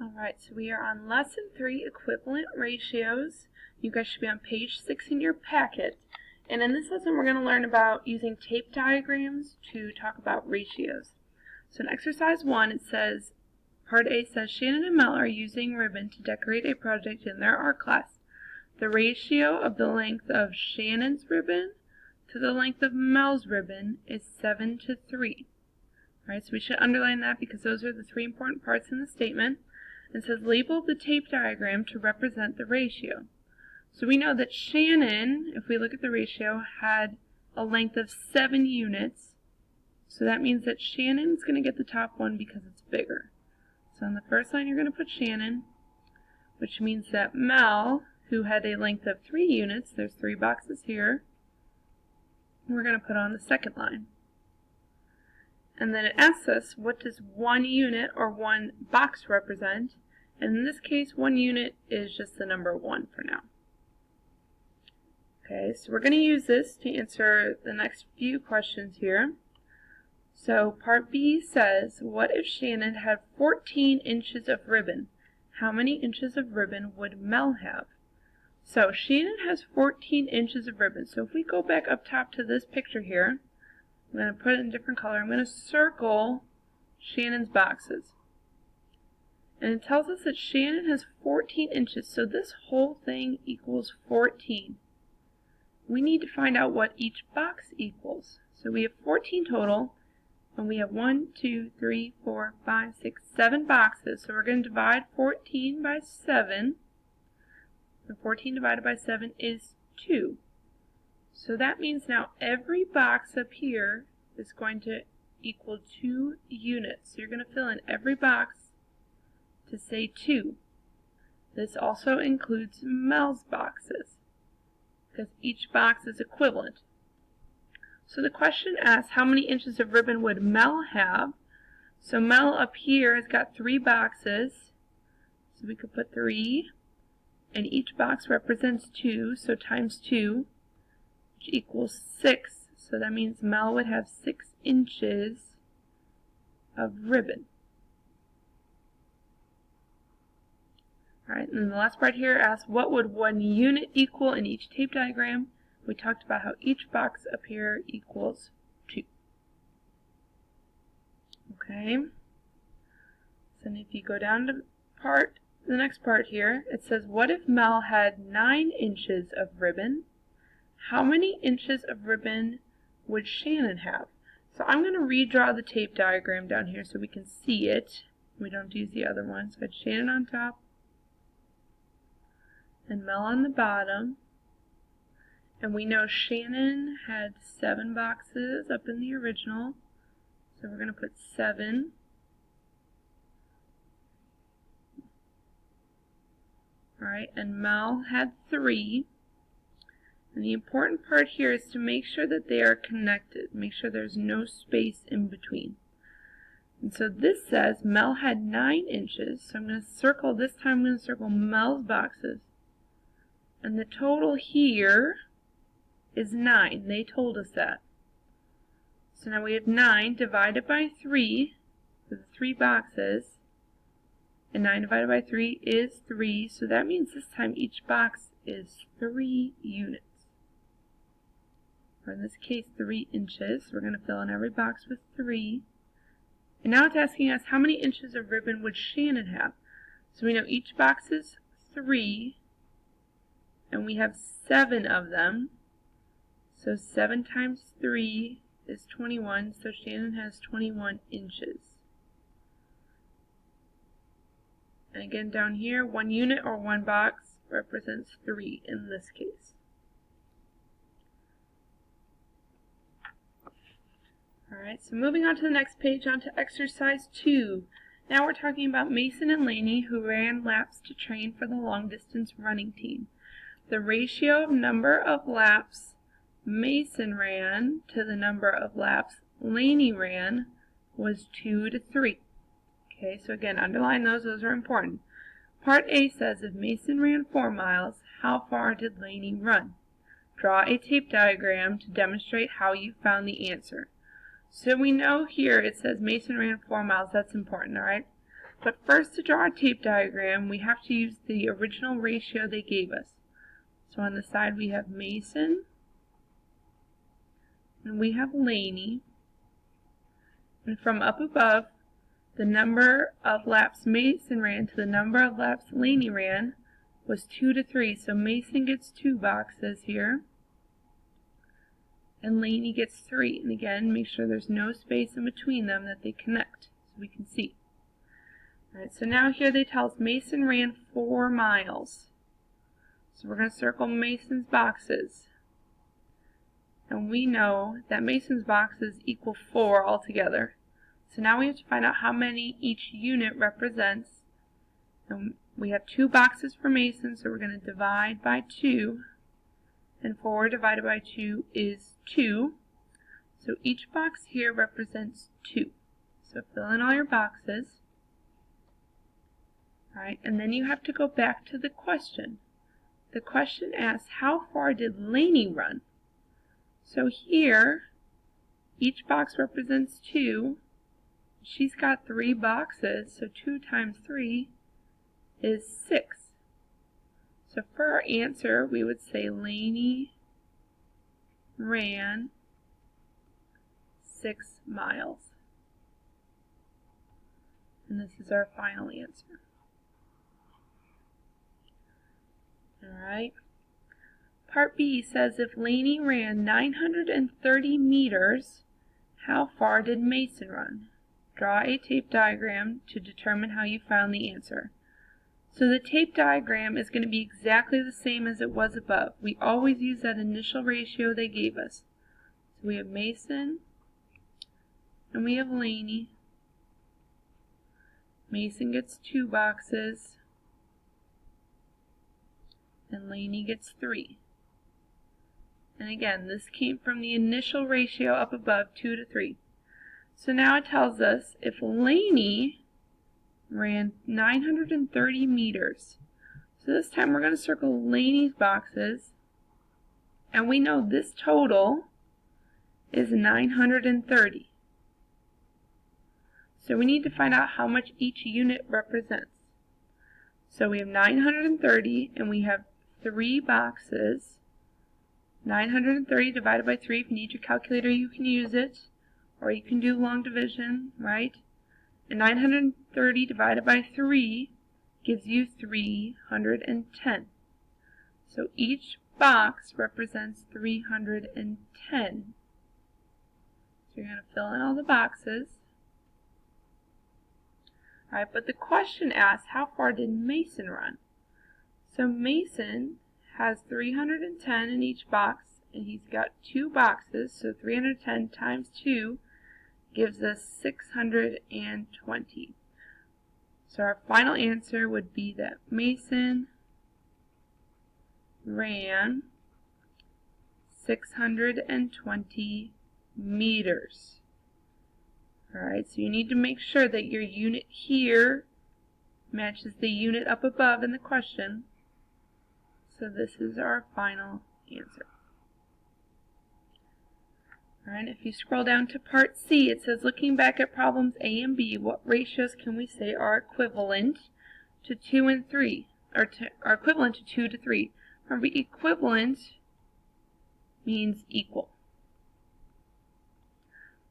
Alright, so we are on Lesson 3, Equivalent Ratios. You guys should be on page 6 in your packet. And in this lesson we're going to learn about using tape diagrams to talk about ratios. So in exercise 1 it says, part A says, Shannon and Mel are using ribbon to decorate a project in their art class. The ratio of the length of Shannon's ribbon to the length of Mel's ribbon is 7 to 3. Alright, so we should underline that because those are the three important parts in the statement. It says label the tape diagram to represent the ratio. So we know that Shannon, if we look at the ratio, had a length of 7 units. So that means that Shannon's going to get the top one because it's bigger. So on the first line you're going to put Shannon, which means that Mel, who had a length of 3 units, there's 3 boxes here, we're going to put on the second line. And then it asks us, what does 1 unit or 1 box represent? And in this case, 1 unit is just the number 1 for now. Okay, so we're going to use this to answer the next few questions here. So part B says, what if Shannon had 14 inches of ribbon? How many inches of ribbon would Mel have? So Shannon has 14 inches of ribbon. So if we go back up top to this picture here, I'm going to put it in a different color. I'm going to circle Shannon's boxes. And it tells us that Shannon has 14 inches, so this whole thing equals 14. We need to find out what each box equals. So we have 14 total, and we have 1, 2, 3, 4, 5, 6, 7 boxes. So we're going to divide 14 by 7. And 14 divided by 7 is 2. So that means now every box up here is going to equal 2 units. So you're going to fill in every box to say 2. This also includes Mel's boxes, because each box is equivalent. So the question asks, how many inches of ribbon would Mel have? So Mel up here has got 3 boxes, so we could put 3, and each box represents 2, so times 2, which equals 6. So that means Mel would have 6 inches of ribbon. Alright, and then the last part here asks, what would 1 unit equal in each tape diagram? We talked about how each box up here equals 2. Okay, so then if you go down to the next part here, it says, what if Mel had 9 inches of ribbon? How many inches of ribbon would Shannon have? So I'm going to redraw the tape diagram down here so we can see it. We don't use the other one. So I had Shannon on top and Mel on the bottom. And we know Shannon had 7 boxes up in the original. So we're going to put 7. Alright, and Mel had 3. And the important part here is to make sure that they are connected. Make sure there's no space in between. And so this says Mel had 9 inches. So I'm going to circle, this time I'm going to circle Mel's boxes. And the total here is 9. They told us that. So now we have 9 divided by 3 for the 3 boxes. And 9 divided by 3 is 3. So that means this time each box is 3 units. Or in this case 3 inches. We're going to fill in every box with 3. And now it's asking us how many inches of ribbon would Shannon have. So we know each box is 3. And we have 7 of them. So 7 times 3 is 21. So Shannon has 21 inches. And again down here, 1 unit or 1 box represents 3 in this case. Alright, so moving on to the next page, on to exercise 2. Now we're talking about Mason and Laney, who ran laps to train for the long distance running team. The ratio of number of laps Mason ran to the number of laps Laney ran was 2 to 3. Okay, so again, underline those are important. Part A says if Mason ran 4 miles, how far did Laney run? Draw a tape diagram to demonstrate how you found the answer. So we know here it says Mason ran 4 miles, that's important, alright? But first, to draw our tape diagram, we have to use the original ratio they gave us. So on the side we have Mason, and we have Laney, and from up above, the number of laps Mason ran to the number of laps Laney ran was 2 to 3, so Mason gets 2 boxes here, and Laney gets 3. And again, make sure there's no space in between them, that they connect, so we can see. Alright, so now here they tell us Mason ran 4 miles. So we're going to circle Mason's boxes. And we know that Mason's boxes equal 4 altogether. So now we have to find out how many each unit represents. And we have 2 boxes for Mason, so we're going to divide by 2. And 4 divided by 2 is 2. So each box here represents 2. So fill in all your boxes. Alright, and then you have to go back to the question. The question asks, how far did Laney run? So here, each box represents 2. She's got 3 boxes, so 2 times 3 is 6. So for our answer, we would say Laney ran 6 miles. And this is our final answer. Alright. Part B says if Laney ran 930 meters, how far did Mason run? Draw a tape diagram to determine how you found the answer. So the tape diagram is going to be exactly the same as it was above. We always use that initial ratio they gave us. So we have Mason and we have Laney. Mason gets 2 boxes and Laney gets 3. And again, this came from the initial ratio up above, 2 to 3. So now it tells us if Laney ran 930 meters. So this time we're going to circle Laney's boxes. And we know this total is 930. So we need to find out how much each unit represents. So we have 930 and we have 3 boxes. 930 divided by 3, if you need your calculator you can use it, or you can do long division, right? And 930 divided by 3 gives you 310. So each box represents 310. So you're going to fill in all the boxes. Alright, but the question asks, how far did Mason run? So Mason has 310 in each box, and he's got 2 boxes, so 310 times 2 gives us 620. So our final answer would be that Mason ran 620 meters. Alright, so you need to make sure that your unit here matches the unit up above in the question. So this is our final answer. Alright, if you scroll down to part C, it says looking back at problems A and B, what ratios can we say are equivalent to 2 and 3, or are equivalent to 2 to 3? Remember, equivalent means equal.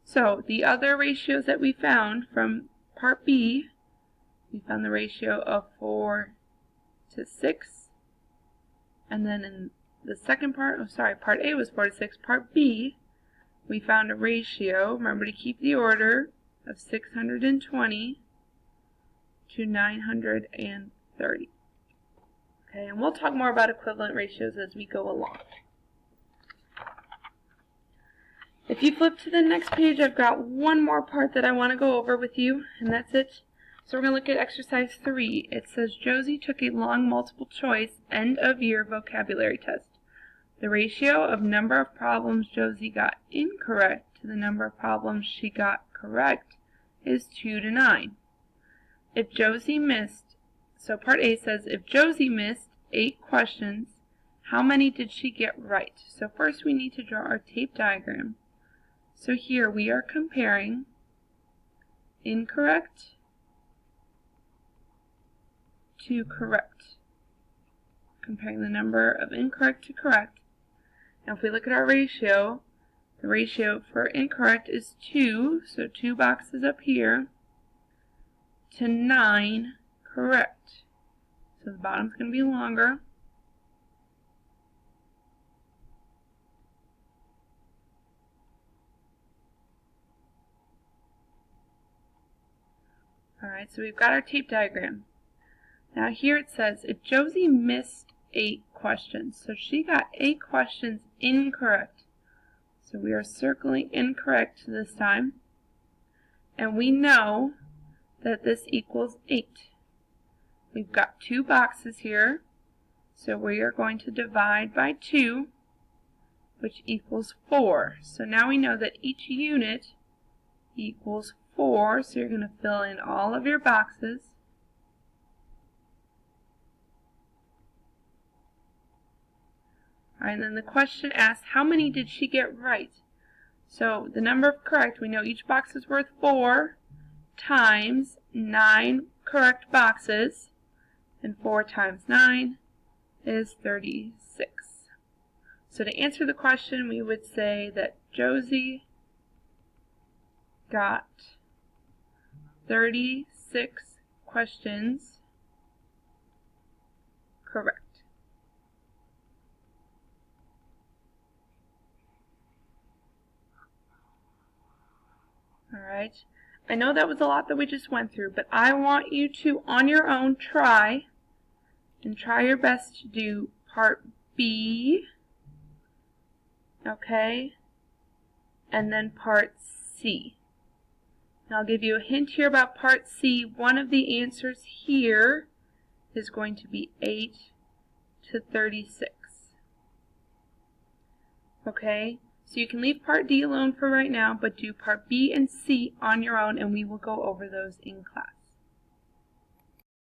So the other ratios that we found from part B, we found the ratio of 4 to 6. And then in the second part, part A was 4 to 6. Part B, we found a ratio, remember to keep the order, of 620 to 930. Okay, and we'll talk more about equivalent ratios as we go along. If you flip to the next page, I've got one more part that I want to go over with you, and that's it. So we're going to look at exercise 3. It says Josie took a long multiple choice end of year vocabulary test. The ratio of number of problems Josie got incorrect to the number of problems she got correct is 2 to 9. If Josie missed, so part A says if Josie missed 8 questions, how many did she get right? So first we need to draw our tape diagram. So here we are comparing incorrect to correct. Comparing the number of incorrect to correct. Now if we look at our ratio, the ratio for incorrect is 2, so 2 boxes up here, to 9 correct. So the bottom's going to be longer. Alright, so we've got our tape diagram. Now here it says, if Josie missed 8 questions, so she got 8 questions incorrect. So we are circling incorrect this time. And we know that this equals 8. We've got 2 boxes here, so we are going to divide by 2, which equals 4. So now we know that each unit equals 4, so you're going to fill in all of your boxes. Alright, and then the question asks, how many did she get right? So the number of correct, we know each box is worth 4 times 9 correct boxes, and 4 times 9 is 36. So to answer the question, we would say that Josie got 36 questions correct. Alright, I know that was a lot that we just went through, but I want you to, on your own, try your best to do part B, okay, and then part C. And I'll give you a hint here about part C. One of the answers here is going to be 8 to 36. Okay? So you can leave part D alone for right now, but do part B and C on your own, and we will go over those in class.